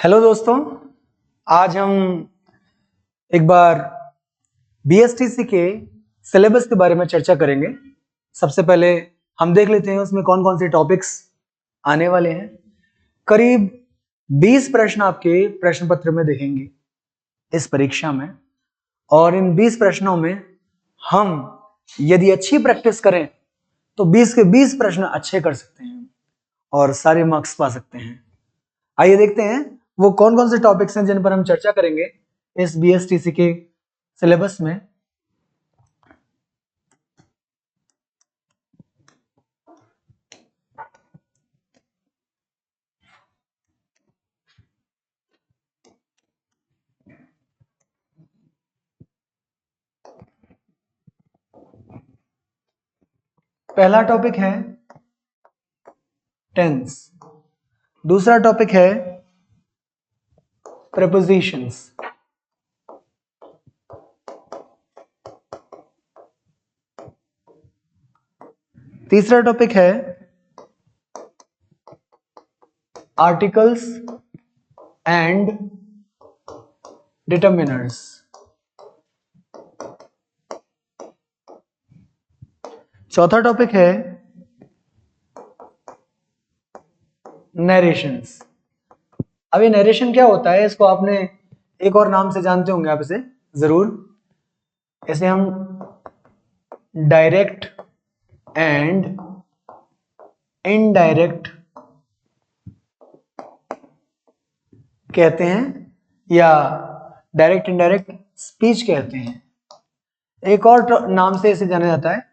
Hello दोस्तों, आज हम एक बार बीएसटीसी के सिलेबस के बारे में चर्चा करेंगे। सबसे पहले हम देख लेते हैं उसमें कौन कौन से टॉपिक्स आने वाले हैं। करीब 20 प्रश्न आपके प्रश्न पत्र में देखेंगे इस परीक्षा में, और इन 20 प्रश्नों में हम यदि अच्छी प्रैक्टिस करें तो 20 के 20 प्रश्न अच्छे कर सकते हैं और सारे मार्क्स पा सकते हैं। आइए देखते हैं वो कौन कौन से टॉपिक्स हैं जिन पर हम चर्चा करेंगे इस बीएसटीसी के सिलेबस में। पहला टॉपिक है टेंस, दूसरा टॉपिक है प्रेपोजिशंस, तीसरा टॉपिक है आर्टिकल्स एंड डिटरमिनर्स, चौथा टॉपिक है नरेशंस। अब ये नरेशन क्या होता है, इसको आपने एक और नाम से जानते होंगे आप इसे जरूर। इसे हम डायरेक्ट एंड इनडायरेक्ट कहते हैं या डायरेक्ट इनडायरेक्ट स्पीच कहते हैं। एक और नाम से इसे जाना जाता है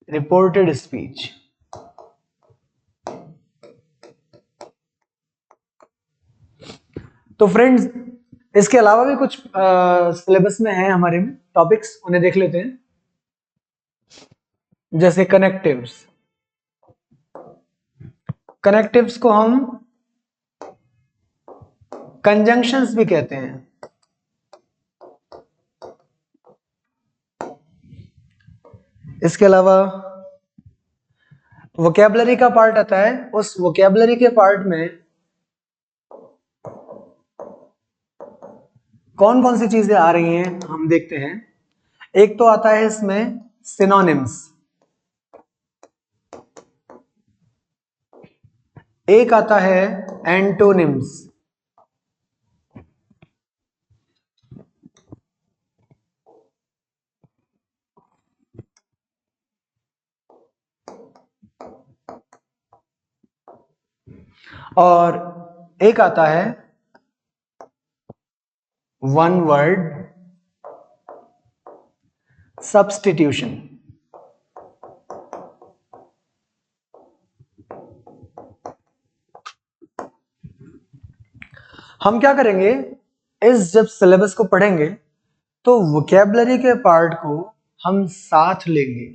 रिपोर्टेड स्पीच। तो फ्रेंड्स, इसके अलावा भी कुछ सिलेबस में है हमारे में टॉपिक्स, उन्हें देख लेते हैं। जैसे कनेक्टिव्स, कनेक्टिव्स को हम कंजंक्शंस भी कहते हैं। इसके अलावा वोकैबुलरी का पार्ट आता है। उस वोकैबुलरी के पार्ट में कौन कौन सी चीजें आ रही हैं हम देखते हैं। एक तो आता है इसमें सिनोनिम्स, एक आता है एंटोनिम्स, और एक आता है वन वर्ड सब्स्टिट्यूशन। हम क्या करेंगे, इस जब सिलेबस को पढ़ेंगे तो वोकैबुलरी के पार्ट को हम साथ लेंगे।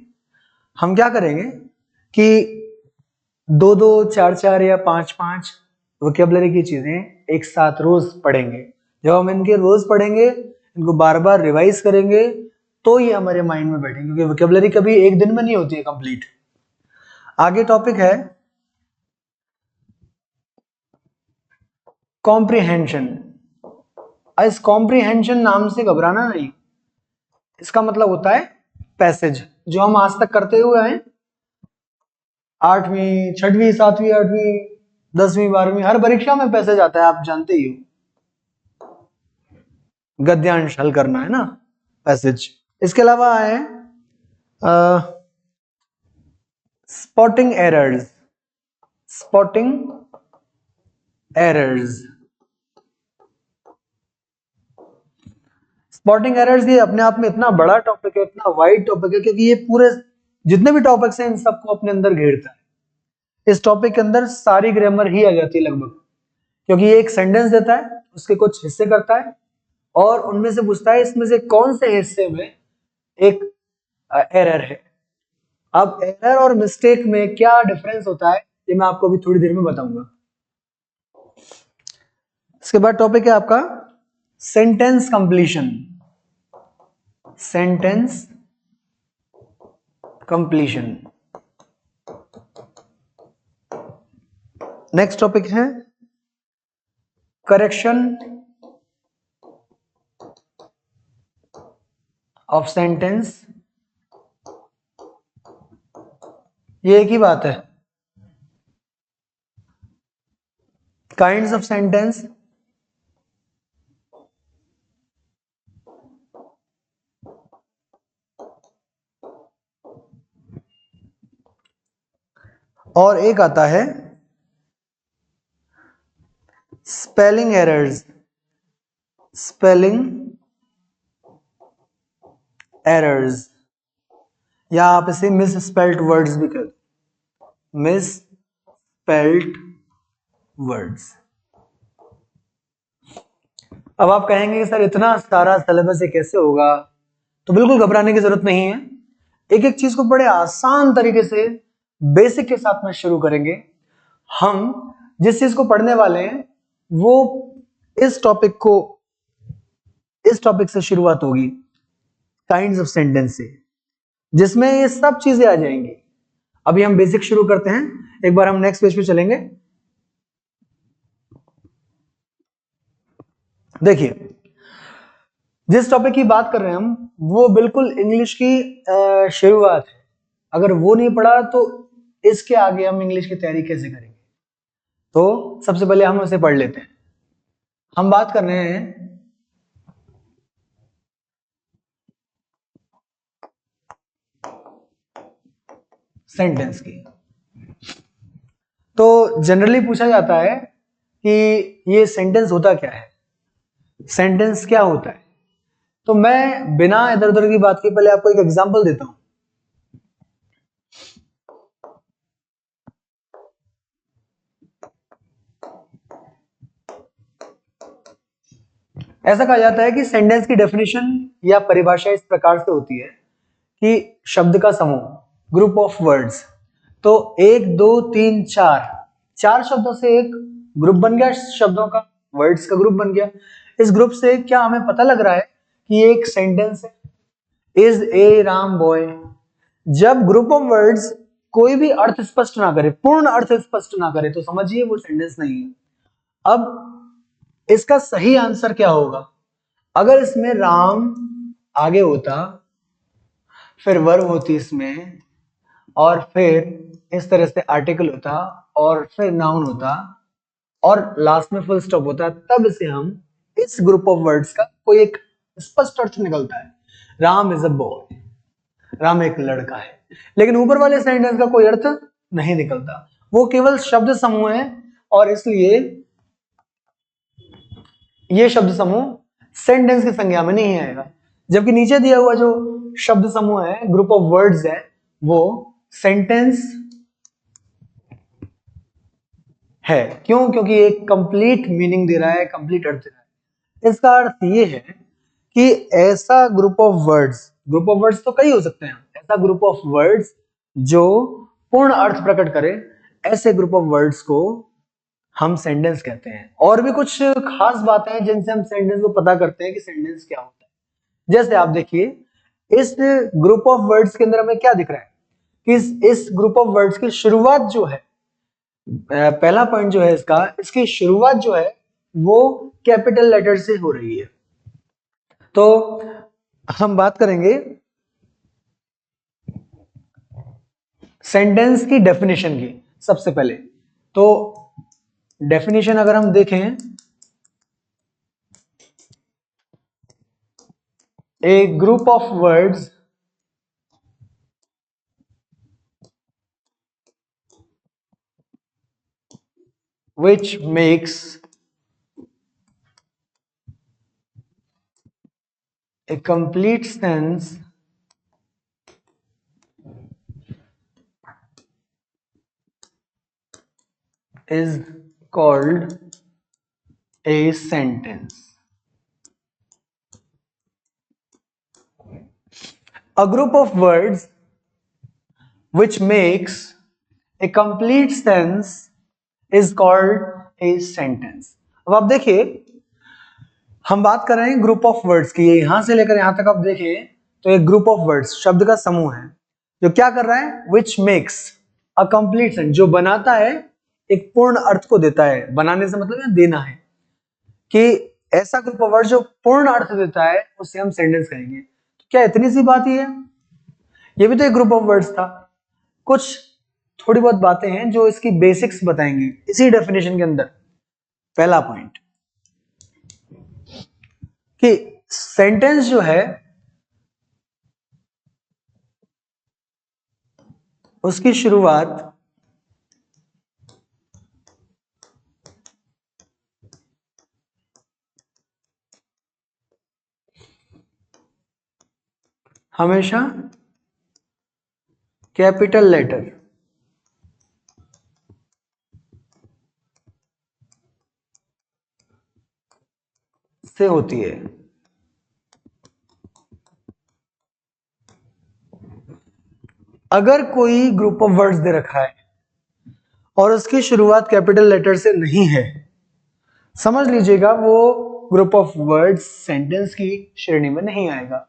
हम क्या करेंगे कि दो दो चार चार या पांच पांच वोकैबुलरी की चीजें एक साथ रोज पढ़ेंगे। जब हम इनके रोज पढ़ेंगे, इनको बार बार रिवाइज करेंगे, तो ये हमारे माइंड में बैठेंगे, क्योंकि वोकैबुलरी कभी एक दिन में नहीं होती है कंप्लीट। आगे टॉपिक है कॉम्प्रिहेंशन। इस कॉम्प्रिहेंशन नाम से घबराना नहीं, इसका मतलब होता है पैसेज, जो हम आज तक करते हुए हैं। 8वीं 6वीं 7वीं 8वीं 10वीं 12वीं हर परीक्षा में पैसेज आता है, आप जानते ही हो। गद्यांश हल करना है ना, पैसेज। इसके अलावा है spotting errors, spotting errors. Spotting errors ये अपने आप में इतना बड़ा टॉपिक है, इतना वाइड टॉपिक है, क्योंकि ये पूरे जितने भी टॉपिक्स हैं इन सबको अपने अंदर घेरता है। इस टॉपिक के अंदर सारी ग्रामर ही आ जाती है लगभग, क्योंकि ये एक सेंटेंस देता है, उसके कुछ हिस्से करता है और उनमें से पूछता है इसमें से कौन से हिस्से में एक एरर है। अब एरर और मिस्टेक में क्या डिफरेंस होता है ये मैं आपको अभी थोड़ी देर में बताऊंगा। इसके बाद टॉपिक है आपका sentence completion, sentence completion. Next topic है करेक्शन ऑफ सेंटेंस, ये एक ही बात है। काइंड्स ऑफ सेंटेंस, और एक आता है स्पेलिंग एरर्स, स्पेलिंग एरर्स, या आप इसे मिस स्पेल्ड वर्ड्स भी कहते, मिस स्पेल्ड वर्ड्स। अब आप कहेंगे कि सर इतना सारा सिलेबस ये कैसे होगा, तो बिल्कुल घबराने की जरूरत नहीं है। एक एक चीज को बड़े आसान तरीके से बेसिक के साथ में शुरू करेंगे। हम जिस चीज को पढ़ने वाले हैं वो इस टॉपिक से शुरुआत होगी, काइंड्स ऑफ सेंटेंस से, जिसमें ये सब चीजें आ जाएंगी। अभी हम बेसिक शुरू करते हैं, एक बार हम नेक्स्ट पेज पे चलेंगे। देखिए, जिस टॉपिक की बात कर रहे हैं हम, वो बिल्कुल इंग्लिश की शुरुआत है। अगर वो नहीं पढ़ा तो इसके आगे हम इंग्लिश की तैयारी कैसे करेंगे? तो सबसे पहले हम उसे पढ़ लेते हैं। हम बात कर रहे हैं सेंटेंस की। तो जनरली पूछा जाता है कि ये सेंटेंस होता क्या है, सेंटेंस क्या होता है। तो मैं बिना इधर उधर की बात के पहले आपको एक एग्जांपल देता हूं। ऐसा कहा जाता है कि सेंटेंस की डेफिनेशन या परिभाषा इस प्रकार से होती है कि शब्द का समूह, ग्रुप ऑफ वर्ड्स। तो 1 2 3 4 शब्दों से एक ग्रुप बन गया, शब्दों का, वर्ड्स का ग्रुप बन गया। इस ग्रुप से क्या हमें पता लग रहा है कि एक सेंटेंस है, इज ए राम बॉय। जब ग्रुप ऑफ वर्ड्स कोई भी अर्थ स्पष्ट ना करे, पूर्ण अर्थ स्पष्ट ना करे, तो समझिए वो सेंटेंस नहीं है। अब इसका सही आंसर क्या होगा? अगर इसमें राम आगे होता, फिर वर्ब होती इसमें, और फिर इस तरह से आर्टिकल होता, और फिर नाउन होता, और लास्ट में फुल स्टॉप होता, तब इसे हम इस ग्रुप ऑफ वर्ड्स का कोई एक स्पष्ट अर्थ निकलता है। Ram is a boy, Ram एक लड़का है। लेकिन ऊपर वाले सेंटेंस का कोई अर्थ नहीं निकलता, वो केवल शब्द समूह है, और इसलिए ये शब्द समूह सेंटेंस की संज्ञा में नहीं आएगा। जबकि नीचे दिया हुआ जो शब्द समूह है, ग्रुप ऑफ वर्ड्स है, वो सेंटेंस है। क्यों? क्योंकि एक कंप्लीट मीनिंग दे रहा है, कंप्लीट अर्थ दे रहा है। इसका अर्थ ये है कि ऐसा ग्रुप ऑफ वर्ड्स तो कई हो सकते हैं, ऐसा ग्रुप ऑफ वर्ड्स जो पूर्ण अर्थ प्रकट करे, ऐसे ग्रुप ऑफ वर्ड्स को हम सेंटेंस कहते हैं। और भी कुछ खास बातें हैं जिनसे हम सेंटेंस को पता करते हैं कि सेंटेंस क्या होता है। जैसे आप देखिए, इस ग्रुप ऑफ वर्ड्स के अंदर हमें क्या दिख रहा है कि इस ग्रुप ऑफ वर्ड्स की शुरुआत जो है, पहला पॉइंट जो है इसकी शुरुआत जो है वो कैपिटल लेटर से हो रही है। तो हम बात करेंगे सेंटेंस की डेफिनेशन की। सबसे पहले तो डेफिनेशन अगर हम देखें, a group of words which makes a complete sense is called a sentence. A group of words which makes a complete sense is called a sentence. अब आप देखिए, हम बात कर रहे हैं ग्रुप ऑफ वर्ड्स की। यहां से लेकर यहां तक आप देखिए तो एक ग्रुप ऑफ वर्ड्स, शब्द का समूह है, जो क्या कर रहा है, which makes a complete sense, जो बनाता है, एक पूर्ण अर्थ को देता है। बनाने से मतलब देना है। कि ऐसा ग्रुप ऑफ वर्ड जो पूर्ण अर्थ देता है उससे हम सेंटेंस कहेंगे। तो क्या इतनी सी बात ही है? ये भी तो एक ग्रुप ऑफ वर्ड्स था। कुछ थोड़ी बहुत बातें हैं जो इसकी बेसिक्स बताएंगे इसी डेफिनेशन के अंदर। पहला पॉइंट कि सेंटेंस जो है उसकी शुरुआत हमेशा कैपिटल लेटर से होती है। अगर कोई ग्रुप ऑफ वर्ड्स दे रखा है और उसकी शुरुआत कैपिटल लेटर से नहीं है, समझ लीजिएगा वो ग्रुप ऑफ वर्ड्स सेंटेंस की श्रेणी में नहीं आएगा।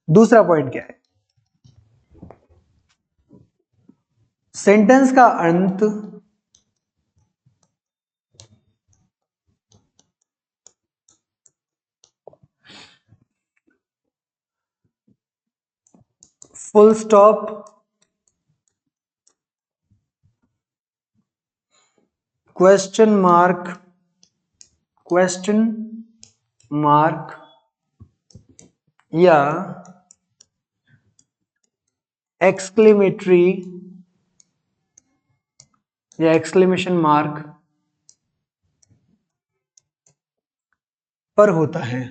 दूसरा पॉइंट क्या है? सेंटेंस का अंत फुल स्टॉप, क्वेश्चन मार्क या एक्सक्लेमेटरी या एक्सक्लेमेशन मार्क पर होता है।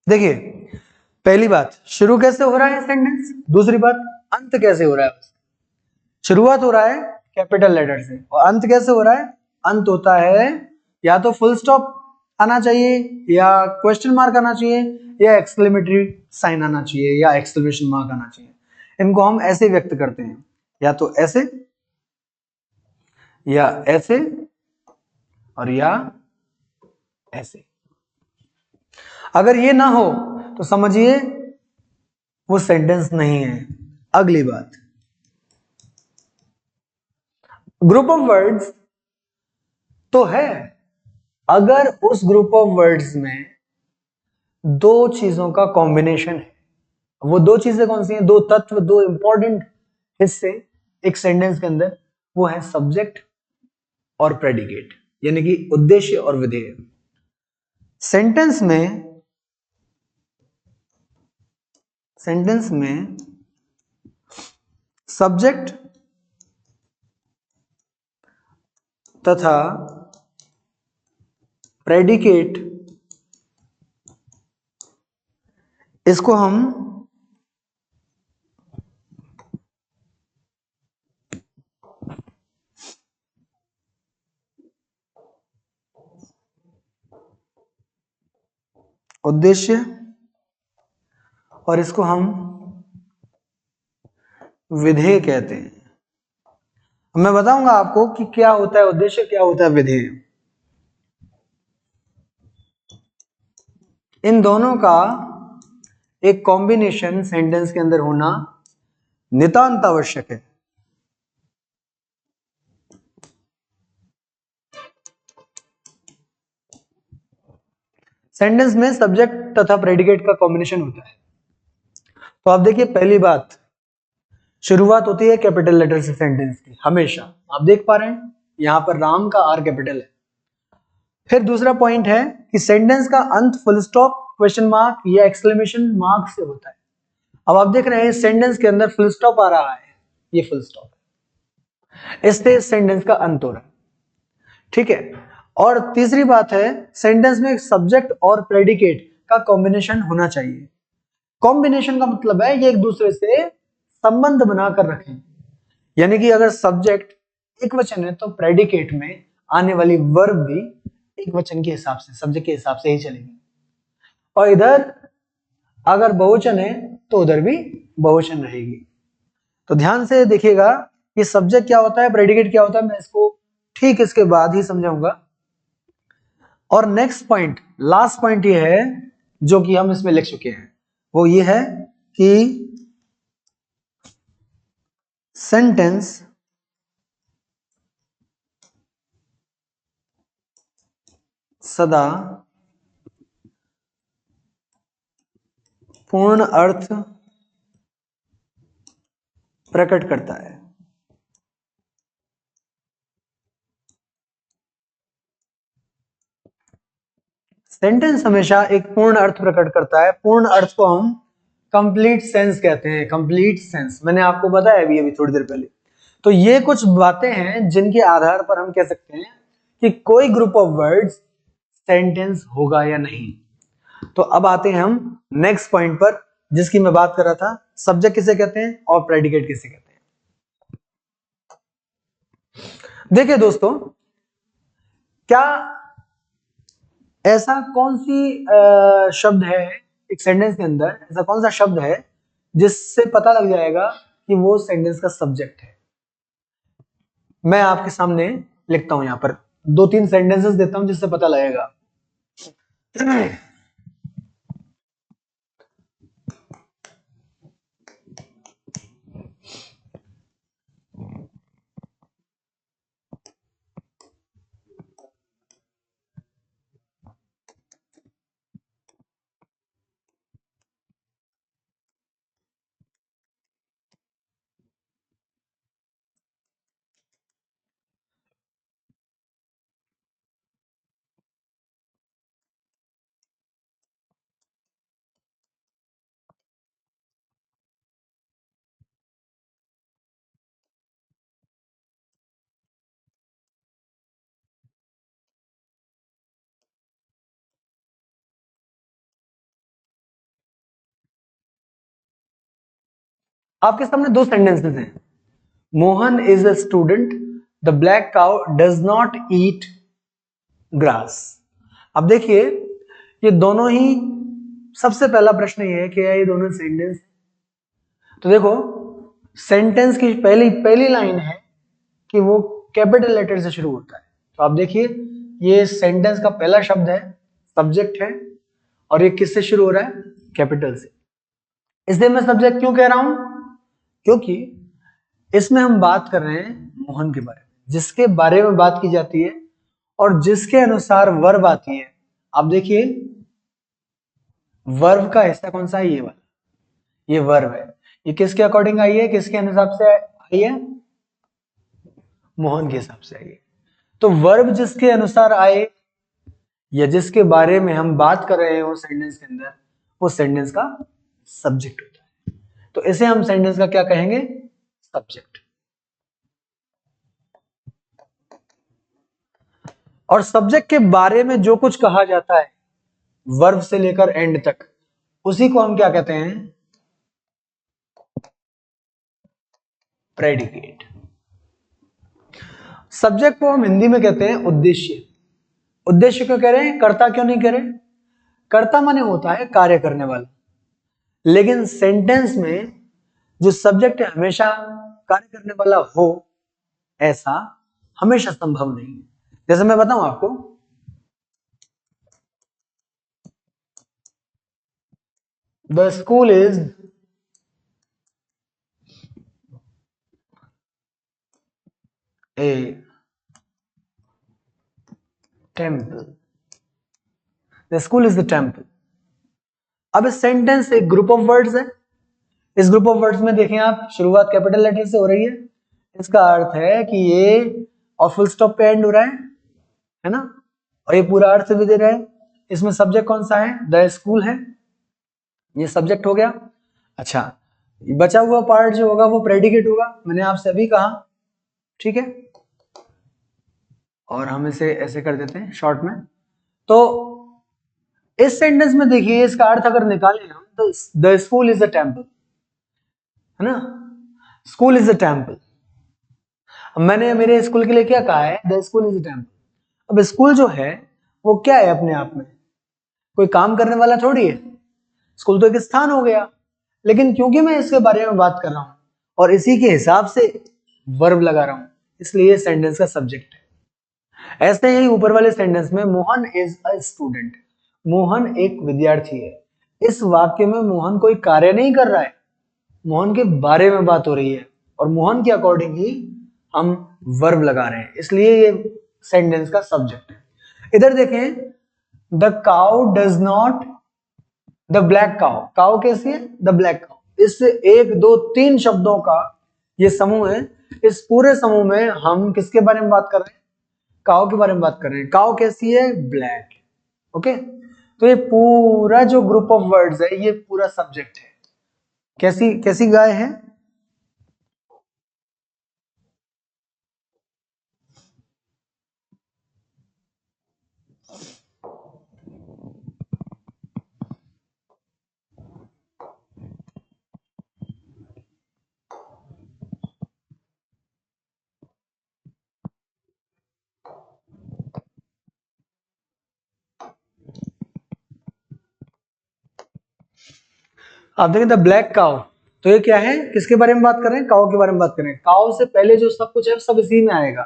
देखिए, पहली बात शुरू कैसे हो रहा है सेंटेंस, दूसरी बात अंत कैसे हो रहा है। शुरुआत हो रहा है कैपिटल लेटर से और अंत कैसे हो रहा है? अंत होता है या तो फुल स्टॉप आना चाहिए या क्वेश्चन मार्क आना चाहिए या एक्सक्लेमेटरी साइन आना चाहिए या एक्सक्लेमेशन मार्क आना चाहिए। इनको हम ऐसे व्यक्त करते हैं, या तो ऐसे या ऐसे और या ऐसे। अगर ये ना हो तो समझिए वो सेंटेंस नहीं है। अगली बात, ग्रुप ऑफ वर्ड्स तो है अगर उस ग्रुप ऑफ वर्ड्स में दो चीजों का कॉम्बिनेशन है। वो दो चीजें कौन सी हैं? दो तत्व, दो इंपॉर्टेंट हिस्से एक सेंटेंस के अंदर, वो है सब्जेक्ट और प्रेडिकेट, यानी कि उद्देश्य और विधेय। सेंटेंस में सब्जेक्ट तथा प्रेडिकेट, इसको हम उद्देश्य और इसको हम विधेय कहते हैं। मैं बताऊंगा आपको कि क्या होता है उद्देश्य, क्या होता है विधेय। इन दोनों का एक कॉम्बिनेशन सेंटेंस के अंदर होना नितांत आवश्यक है। सेंटेंस में सब्जेक्ट तथा प्रेडिकेट का कॉम्बिनेशन होता है। तो आप देखिए, पहली बात, शुरुआत होती है कैपिटल लेटर से सेंटेंस की हमेशा। आप देख पा रहे हैं यहां पर राम का आर कैपिटल है। फिर दूसरा पॉइंट है कि सेंटेंस का अंत फुल स्टॉप, क्वेश्चन मार्क या एक्सक्लेमेशन मार्क से होता है। अब आप देख रहे हैं सेंटेंस के अंदर फुल स्टॉप आ रहा है, ये फुल स्टॉप है, इससे सेंटेंस का अंत हो रहा है। ठीक है। और तीसरी बात है, सेंटेंस में सब्जेक्ट और प्रेडिकेट का कॉम्बिनेशन होना चाहिए। कॉम्बिनेशन का मतलब है ये एक दूसरे से संबंध बनाकर रखें, यानी कि अगर सब्जेक्ट एक वचन है तो प्रेडिकेट में आने वाली वर्ब भी एक वचन के हिसाब से, सब्जेक्ट के हिसाब से ही चलेगी। और इधर अगर बहुवचन है तो उधर भी बहुवचन रहेगी। तो ध्यान से देखिएगा कि सब्जेक्ट क्या होता है, प्रेडिकेट क्या होता है, मैं इसको ठीक इसके बाद ही समझाऊंगा। और नेक्स्ट पॉइंट, लास्ट पॉइंट ये है जो कि हम इसमें लिख चुके हैं, वो ये है कि सेंटेंस सदा पूर्ण अर्थ प्रकट करता है। सेंटेंस हमेशा एक पूर्ण अर्थ प्रकट करता है। पूर्ण अर्थ को हम कंप्लीट सेंस कहते हैं। कंप्लीट सेंस मैंने आपको बताया अभी अभी थोड़ी देर पहले। तो ये कुछ बातें हैं जिनके आधार पर हम कह सकते हैं कि कोई ग्रुप ऑफ वर्ड्स सेंटेंस होगा या नहीं। तो अब आते हैं हम नेक्स्ट पॉइंट पर, जिसकी मैं बात कर रहा था, सब्जेक्ट किसे कहते हैं और प्रेडिकेट किसे कहते हैं। देखिए दोस्तों, क्या ऐसा कौन सी शब्द है एक सेंटेंस के अंदर, ऐसा कौन सा शब्द है जिससे पता लग जाएगा कि वो सेंटेंस का सब्जेक्ट है। मैं आपके सामने लिखता हूं, यहां पर 2-3 सेंटेंसेस देता हूं जिससे पता लगेगा। आपके सामने 2 सेंटेंसेस हैं। Mohan is a student, the black cow does not eat grass. अब देखिए, ये दोनों ही, सबसे पहला प्रश्न ये है कि ये दोनों सेंटेंस। तो देखो, सेंटेंस की पहली पहली लाइन है कि वो कैपिटल लेटर से शुरू होता है। तो आप देखिए, ये सेंटेंस का पहला शब्द है, सब्जेक्ट है, और ये किससे शुरू हो रहा है? कैपिटल से। इसलिए मैं सब्जेक्ट क्यों कह रहा हूं? क्योंकि इसमें हम बात कर रहे हैं मोहन के बारे में, जिसके बारे में बात की जाती है और जिसके अनुसार वर्ब आती है। आप देखिए, वर्ब का हिस्सा कौन सा है? ये वाला, ये वर्ब है। ये किसके अकॉर्डिंग आई है, किसके हिसाब से आई है? मोहन के हिसाब से आई है। तो वर्ब जिसके अनुसार आए या जिसके बारे में हम बात कर रहे हो सेंटेंस के अंदर, वो सेंटेंस का सब्जेक्ट होता है। तो इसे हम सेंटेंस का क्या कहेंगे? सब्जेक्ट। और सब्जेक्ट के बारे में जो कुछ कहा जाता है वर्ब से लेकर एंड तक, उसी को हम क्या कहते हैं? प्रेडिकेट। सब्जेक्ट को हम हिंदी में कहते हैं उद्देश्य। उद्देश्य क्यों कह रहे हैं? कर्ता क्यों नहीं कह रहे? कर्ता माने होता है कार्य करने वाला, लेकिन सेंटेंस में जो सब्जेक्ट है हमेशा कार्य करने वाला हो, ऐसा हमेशा संभव नहीं है। जैसे मैं बताऊं आपको, the school is a temple. The school is the temple. अब इस सेंटेंस एक ग्रुप ऑफ वर्ड्स है। इस ग्रुप ऑफ वर्ड्स में देखें आप, शुरुआत कैपिटल लेटर से हो रही है। इसका अर्थ है कि ये और फुल स्टॉप पे एंड हो रहा है ना, और ये पूरा अर्थ भी दे रहा है। इसमें सब्जेक्ट कौन सा है? द स्कूल है, ये सब्जेक्ट हो गया। अच्छा, बचा हुआ पार्ट जो होगा वो प्रेडिकेट होगा, मैंने आपसे अभी कहा, ठीक है। और हम इसे ऐसे कर देते हैं शॉर्ट में। तो इस सेंटेंस में देखिए, इसका अर्थ अगर निकालें हम, तो the school is a temple, है ना, स्कूल इज अ टेम्पल। मैंने मेरे स्कूल के लिए क्या कहा है? The school is a temple. अब स्कूल जो है वो क्या है? अपने आप में कोई काम करने वाला थोड़ी है। स्कूल तो एक स्थान हो गया, लेकिन क्योंकि मैं इसके बारे में बात कर रहा हूं और इसी के हिसाब से वर्ब लगा रहा हूं, इसलिए ये सेंटेंस का सब्जेक्ट है। ऐसे ही ऊपर वाले सेंटेंस में Mohan is a student, Mohan एक विद्यार्थी है। इस वाक्य में मोहन कोई कार्य नहीं कर रहा है, मोहन के बारे में बात हो रही है और मोहन के अकॉर्डिंग ही हम वर्ब लगा रहे हैं, इसलिए ये सेंटेंस का सब्जेक्ट है। इधर देखें, the cow does not the black cow, cow कैसी है? The black cow. इससे 1 2 3 शब्दों का ये समूह है। इस पूरे समूह में हम किसके बारे में बात कर रहे हैं? काउ के बारे में बात कर रहे हैं। काउ कैसी है? ब्लैक। ओके, तो ये पूरा जो ग्रुप ऑफ वर्ड्स है ये पूरा सब्जेक्ट है। कैसी कैसी गाय है? आप देखें द ब्लैक काउ, तो ये क्या है? किसके बारे में बात कर रहे हैं? काउ के बारे में बात कर रहे हैं। काउ से पहले जो सब कुछ है सब इसी में आएगा,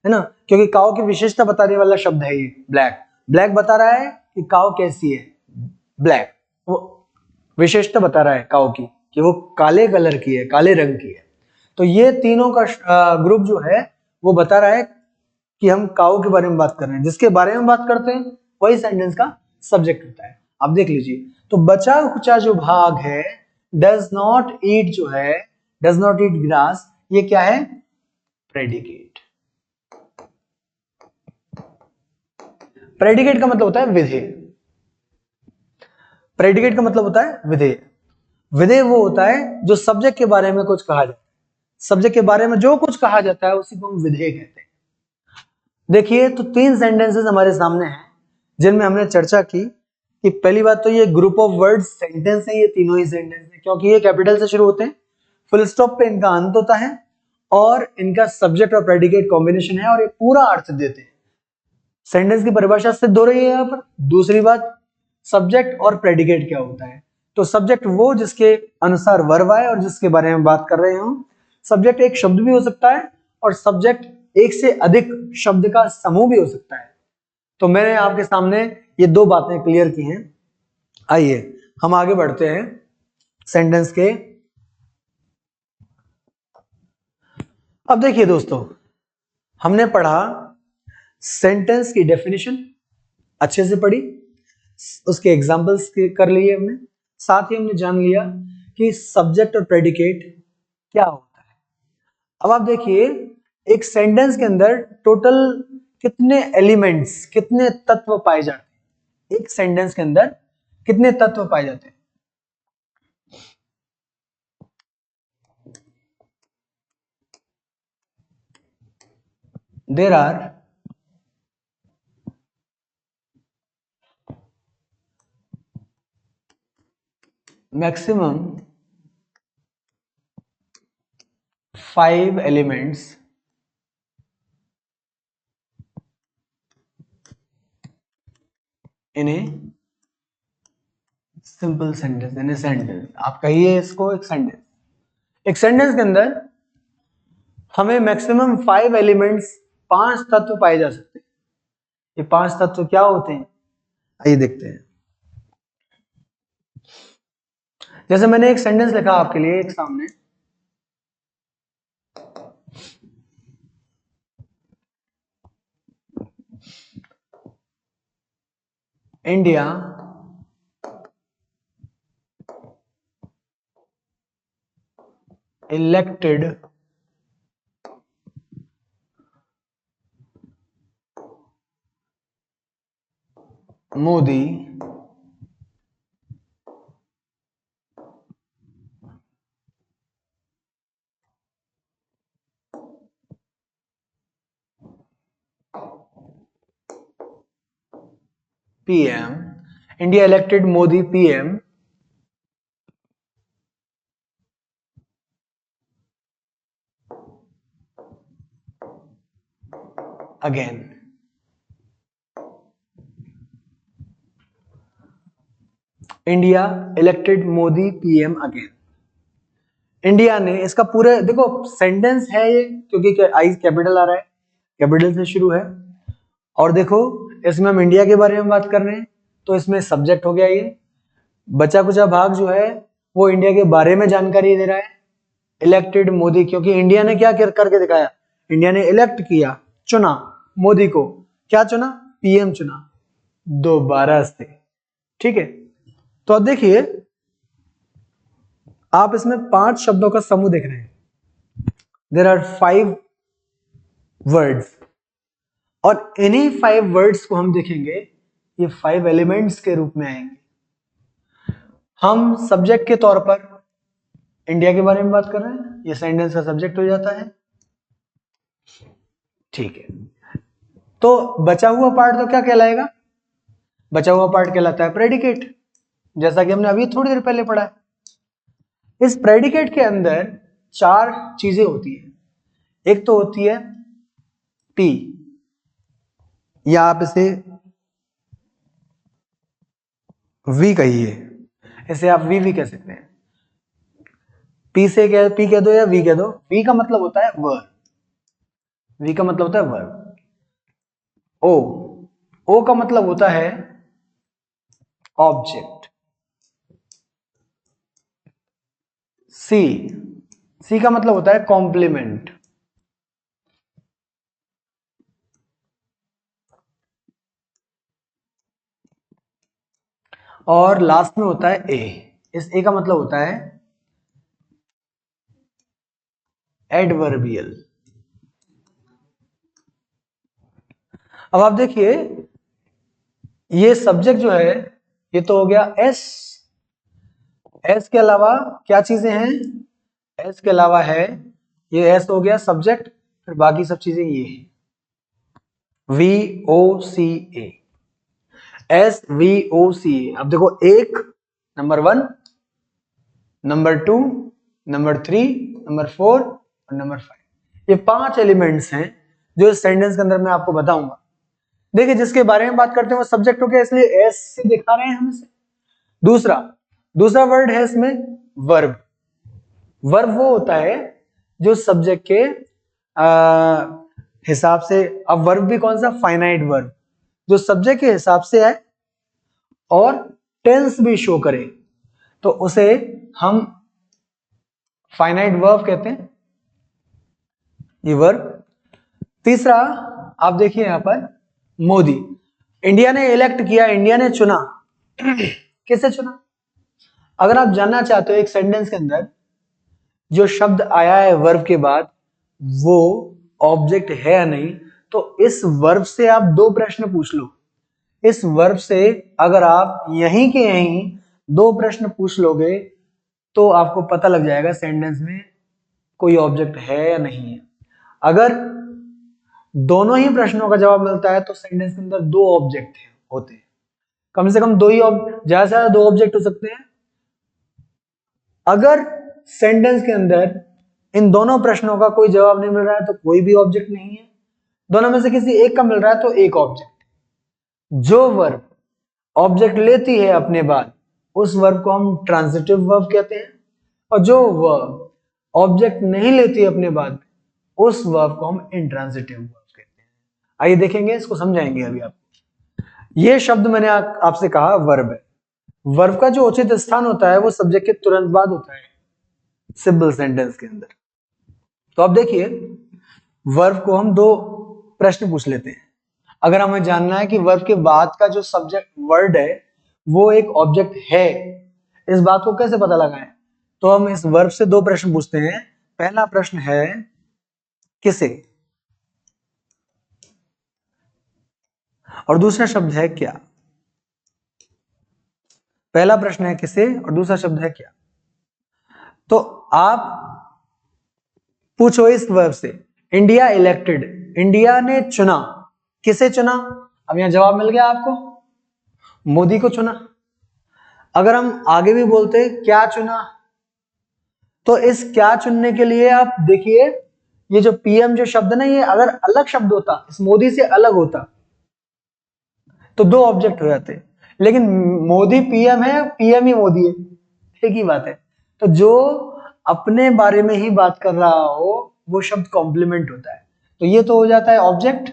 है ना, क्योंकि काउ की विशेषता बताने वाला शब्द है ये ब्लैक। ब्लैक बता रहा है कि काउ कैसी है, ब्लैक, वो विशेषता बता रहा है काउ की कि वो काले कलर की है, काले रंग की है। तो ये तीनों का ग्रुप जो है वो बता रहा है कि हम काउ के बारे में बात कर रहे हैं। जिसके बारे में बात करते हैं वही सेंटेंस का सब्जेक्ट होता है। आप देख लीजिए, तो बचा खुचा जो भाग है, डज नॉट ईट जो है, डज नॉट ईट ग्रास, ये क्या है? प्रेडिकेट। प्रेडिकेट का मतलब होता है विधेय। प्रेडिकेट का मतलब होता है विधेय। विधेय वो होता है जो सब्जेक्ट के बारे में कुछ कहा जाता है। सब्जेक्ट के बारे में जो कुछ कहा जाता है उसी को हम विधेय कहते हैं। देखिए, तो 3 सेंटेंसेस हमारे सामने हैं जिनमें हमने चर्चा की कि पहली बात तो ये ग्रुप ऑफ वर्ड्स सेंटेंस है, ये तीनों ही सेंटेंस है क्योंकि ये कैपिटल से शुरू होते हैं, फुल स्टॉप पे इनका अंत होता है और इनका सब्जेक्ट और प्रेडिकेट कॉम्बिनेशन है और ये पूरा अर्थ देते हैं। सेंटेंस की परिभाषा सिद्ध हो रही है यहाँ पर। दूसरी बात, सब्जेक्ट और प्रेडिकेट क्या होता है? तो सब्जेक्ट वो जिसके अनुसार वर्ब आए और जिसके बारे में बात कर रहे हो। सब्जेक्ट एक शब्द भी हो सकता है और सब्जेक्ट एक से अधिक शब्द का समूह भी हो सकता है। तो मैंने आपके सामने ये 2 बातें क्लियर की हैं। आइए हम आगे बढ़ते हैं सेंटेंस के। अब देखिए दोस्तों, हमने पढ़ा सेंटेंस की डेफिनेशन, अच्छे से पढ़ी, उसके एग्जांपल्स कर लिए हमने, साथ ही हमने जान लिया कि सब्जेक्ट और प्रेडिकेट क्या होता है। अब आप देखिए, एक सेंटेंस के अंदर टोटल कितने एलिमेंट्स, कितने तत्व पाए जाते हैं? एक सेंटेंस के अंदर कितने तत्व पाए जाते हैं? There are maximum 5 elements in a simple sentence, in a sentence। आप कहिए इसको एक सेंटेंस। एक सेंटेंस के अंदर हमें मैक्सिमम 5 एलिमेंट्स, 5 तत्व पाए जा सकते हैं। ये 5 तत्व क्या होते हैं? आइए देखते हैं। जैसे मैंने एक सेंटेंस लिखा आपके लिए एक सामने, India elected Modi PM। India elected Modi PM again. India elected Modi PM again. India ने, इसका पूरे देखो सेंटेंस है ये, क्योंकि आई कैपिटल आ रहा है, कैपिटल से शुरू है और देखो इसमें हम इंडिया के बारे में बात कर रहे हैं तो इसमें सब्जेक्ट हो गया ये। बचा कुचा भाग जो है वो इंडिया के बारे में जानकारी दे रहा है। इलेक्टेड मोदी, क्योंकि इंडिया ने क्या करके दिखाया, इंडिया ने इलेक्ट किया, चुना मोदी को। क्या चुना? पीएम चुना दोबारा से। ठीक है, तो अब देखिए आप इसमें 5 शब्दों का समूह देख रहे हैं। देयर आर 5 वर्ड्स, और इन्हीं 5 वर्ड्स को हम देखेंगे, ये 5 एलिमेंट्स के रूप में आएंगे। हम सब्जेक्ट के तौर पर इंडिया के बारे में बात कर रहे हैं, ये सेंटेंस का सब्जेक्ट हो जाता है। ठीक है, तो बचा हुआ पार्ट तो क्या कहलाएगा? बचा हुआ पार्ट कहलाता है प्रेडिकेट, जैसा कि हमने अभी थोड़ी देर पहले पढ़ा है। इस प्रेडिकेट के अंदर 4 चीजें होती है। एक तो होती है पी, या आप इसे वी कहिए, इसे आप वी कह सकते हैं। पी से पी कह दो या वी कह दो। वी का मतलब होता है वर्ब, वी का मतलब होता है वर्ब। ओ का मतलब होता है ऑब्जेक्ट। सी का मतलब होता है कॉम्प्लीमेंट। और लास्ट में होता है ए। इस ए का मतलब होता है एडवर्बियल। अब आप देखिए ये सब्जेक्ट जो है ये तो हो गया एस। एस के अलावा क्या चीजें हैं? एस के अलावा है, ये एस हो गया सब्जेक्ट, फिर बाकी सब चीजें ये है VOCA, SVOCA। अब देखो एक, नंबर 1, नंबर 2, नंबर 3, नंबर 4 और नंबर 5, ये 5 एलिमेंट्स हैं जो इस सेंटेंस के अंदर मैं आपको बताऊंगा। देखिए जिसके बारे में बात करते हैं वो सब्जेक्ट हो गया, इसलिए एस से दिखा रहे हैं हम इसे। दूसरा वर्ड है इसमें वर्ब। वर्ब वो होता है जो सब्जेक्ट के हिसाब से, अब वर्ब भी कौन सा? फाइनाइट वर्ब, जो सब्जेक्ट के हिसाब से है और टेंस भी शो करे, तो उसे हम फाइनाइट वर्ब कहते हैं, ये वर्ब। तीसरा आप देखिए यहां पर मोदी, इंडिया ने इलेक्ट किया, इंडिया ने चुना। किसे चुना? अगर आप जानना चाहते हो एक सेंटेंस के अंदर जो शब्द आया है वर्ब के बाद वो ऑब्जेक्ट है या नहीं, तो इस वर्ब से आप 2 प्रश्न पूछ लो। इस वर्ब से अगर आप यहीं के यहीं 2 प्रश्न पूछ लोगे तो आपको पता लग जाएगा सेंटेंस में कोई ऑब्जेक्ट है या नहीं है। अगर दोनों ही प्रश्नों का जवाब मिलता है तो सेंटेंस के अंदर 2 ऑब्जेक्ट होते हैं। कम से कम 2 ही, ज्यादा से ज्यादा 2 ऑब्जेक्ट हो सकते हैं। अगर सेंटेंस के अंदर इन दोनों प्रश्नों का कोई जवाब नहीं मिल रहा है तो कोई भी ऑब्जेक्ट नहीं है। दोनों में से किसी एक का मिल रहा है तो एक ऑब्जेक्ट। जो वर्ब ऑब्जेक्ट लेती है अपने बाद उस वर्ब को हम ट्रांजिटिव वर्ब कहते हैं, और जो वर्ब ऑब्जेक्ट नहीं लेती अपने बाद उस वर्ब को हम इंट्रांजिटिव वर्ब कहते हैं। आइए देखेंगे, इसको समझाएंगे अभी आप। ये शब्द मैंने आपसे कहा वर्ब है। वर्ब का जो उचित स्थान होता है वो सब्जेक्ट के तुरंत बाद होता है सिंपल सेंटेंस के अंदर। तो अब देखिए वर्ब को हम 2 प्रश्न पूछ लेते हैं। अगर हमें जानना है कि वर्ब के बाद का जो सब्जेक्ट वर्ड है वो एक ऑब्जेक्ट है, इस बात को कैसे पता लगाएं, तो हम इस वर्ब से 2 प्रश्न पूछते हैं। पहला प्रश्न है किसे, और दूसरा शब्द है क्या। पहला प्रश्न है किसे और दूसरा शब्द है क्या। तो आप पूछो इस वर्ब से, इंडिया इलेक्टेड, इंडिया ने चुना। किसे चुना? अब यहां जवाब मिल गया आपको, मोदी को चुना। अगर हम आगे भी बोलते क्या चुना, तो इस क्या चुनने के लिए आप देखिए ये जो पीएम जो शब्द ना, ये अगर अलग शब्द होता, इस मोदी से अलग होता तो 2 ऑब्जेक्ट हो जाते, लेकिन मोदी पीएम है, पीएम ही मोदी है, एक ही बात है। तो जो अपने बारे में ही बात कर रहा हो वो शब्द कॉम्प्लीमेंट होता है, तो ये तो हो जाता है ऑब्जेक्ट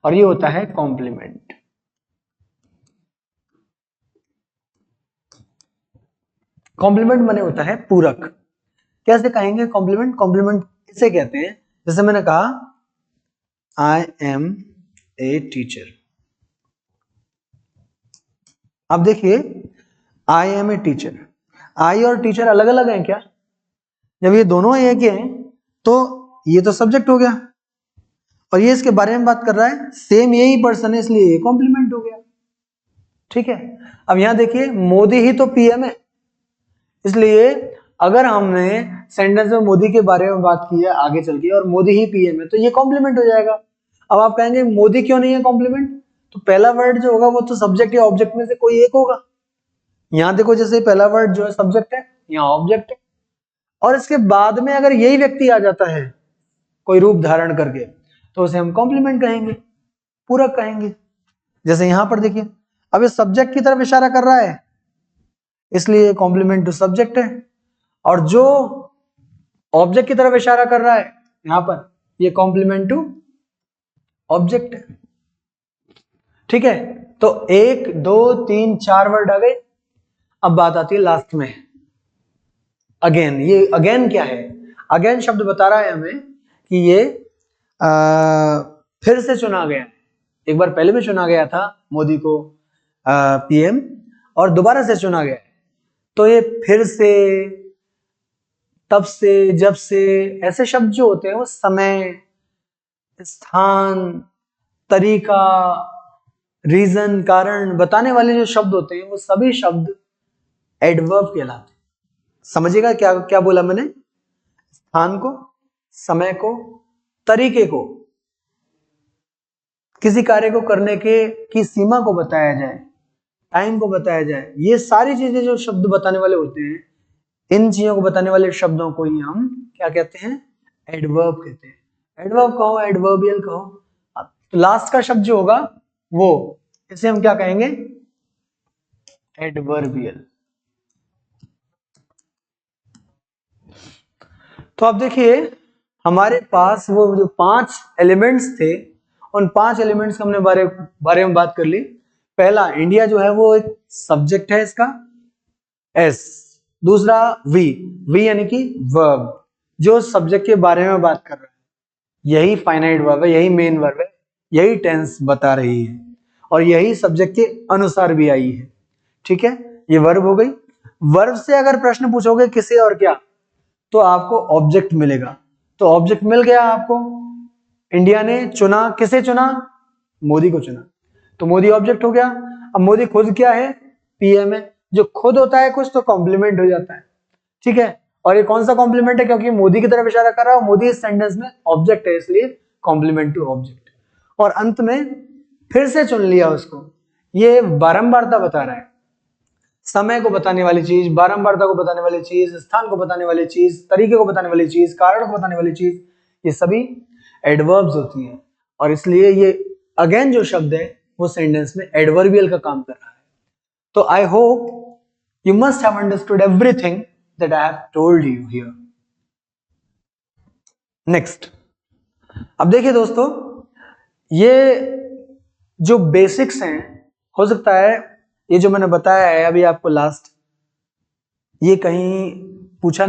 और ये होता है कॉम्प्लीमेंट। कॉम्प्लीमेंट माने होता है पूरक। कैसे कहेंगे कॉम्प्लीमेंट? कॉम्प्लीमेंट इसे कहते हैं, जैसे मैंने कहा आई एम ए टीचर। अब देखिए आई एम ए टीचर, आई और टीचर अलग अलग हैं क्या? जब ये दोनों एक ही हैं तो ये तो सब्जेक्ट हो गया और ये इसके बारे में बात कर रहा है, सेम यही पर्सन है, इसलिए ये कॉम्प्लीमेंट हो गया। ठीक है, अब यहां देखिए मोदी ही तो पीएम है, इसलिए अगर हमने सेंटेंस में मोदी के बारे में बात की है आगे चल के और मोदी ही पीएम है तो ये कॉम्प्लीमेंट हो जाएगा। अब आप कहेंगे मोदी क्यों नहीं है कॉम्प्लीमेंट? तो पहला वर्ड जो होगा वो तो सब्जेक्ट या ऑब्जेक्ट में से कोई एक होगा। यहां देखो जैसे पहला वर्ड जो है सब्जेक्ट है, यहाँ ऑब्जेक्ट है, और इसके बाद में अगर यही व्यक्ति आ जाता है कोई रूप धारण करके तो उसे हम कॉम्प्लीमेंट कहेंगे, पूरक कहेंगे। जैसे यहां पर देखिए अब ये सब्जेक्ट की तरफ इशारा कर रहा है इसलिए कॉम्प्लीमेंट टू सब्जेक्ट है, और जो ऑब्जेक्ट की तरफ इशारा कर रहा है यहां पर ये कॉम्प्लीमेंट टू ऑब्जेक्ट है। ठीक है, तो 1 2 3 4 वर्ड आ गए। अब बात आती है लास्ट में अगेन। ये अगेन क्या है? अगेन शब्द बता रहा है हमें कि ये फिर से चुना गया। एक बार पहले भी चुना गया था मोदी को पीएम और दोबारा से चुना गया, तो ये फिर से, तब से, जब से, ऐसे शब्द जो होते हैं वो समय, स्थान, तरीका, रीजन, कारण बताने वाले जो शब्द होते हैं वो सभी शब्द एडवर्ब कहलाते हैं। समझिएगा क्या क्या बोला मैंने? स्थान को, समय को, तरीके को, किसी कार्य को करने के की सीमा को बताया जाए, टाइम को बताया जाए, ये सारी चीजें जो शब्द बताने वाले होते हैं, इन चीजों को बताने वाले शब्दों को ही हम क्या कहते हैं? एडवर्ब कहते हैं। एडवर्ब कहो, एडवर्बियल कहो। तो लास्ट का शब्द जो होगा वो, इसे हम क्या कहेंगे? एडवर्बियल। तो आप देखिए हमारे पास वो जो 5 एलिमेंट्स थे, उन 5 एलिमेंट्स का हमने बारे में बात कर ली। पहला इंडिया जो है वो एक सब्जेक्ट है, इसका एस। दूसरा वी, वी यानी कि वर्ब, जो सब्जेक्ट के बारे में बात कर रहा है, यही फाइनाइट वर्ब है, यही मेन वर्ब है, यही टेंस बता रही है और यही सब्जेक्ट के अनुसार भी आई है। ठीक है, ये वर्ब हो गई। वर्ब से अगर प्रश्न पूछोगे किसे और क्या, तो आपको ऑब्जेक्ट मिलेगा। तो ऑब्जेक्ट मिल गया आपको, इंडिया ने चुना, किसे चुना? मोदी को चुना, तो मोदी ऑब्जेक्ट हो गया। अब मोदी खुद क्या है? पीएम है। जो खुद होता है कुछ तो कॉम्प्लीमेंट हो जाता है। ठीक है, और ये कौन सा कॉम्प्लीमेंट है? क्योंकि मोदी की तरफ इशारा कर रहा है, मोदी इस सेंटेंस में ऑब्जेक्ट है, इसलिए कॉम्प्लीमेंट टू ऑब्जेक्ट। और अंत में फिर से चुन लिया उसको, ये बारंबारता बता रहा है। समय को बताने वाली चीज, बारंबारता को बताने वाली चीज, स्थान को बताने वाली चीज, तरीके को बताने वाली चीज, कारण को बताने वाली चीज, ये सभी एडवर्ब्स होती हैं और इसलिए ये अगेन जो शब्द है वो सेंटेंस में एडवर्बियल का काम कर रहा है। तो I hope you must have understood everything that I have told you here. Next, अब देखिए दोस्तों, ये जो बेसिक्स हैं, हो सकता है ये जो मैंने बताया है अभी आपको लास्ट, ये कहीं पूछा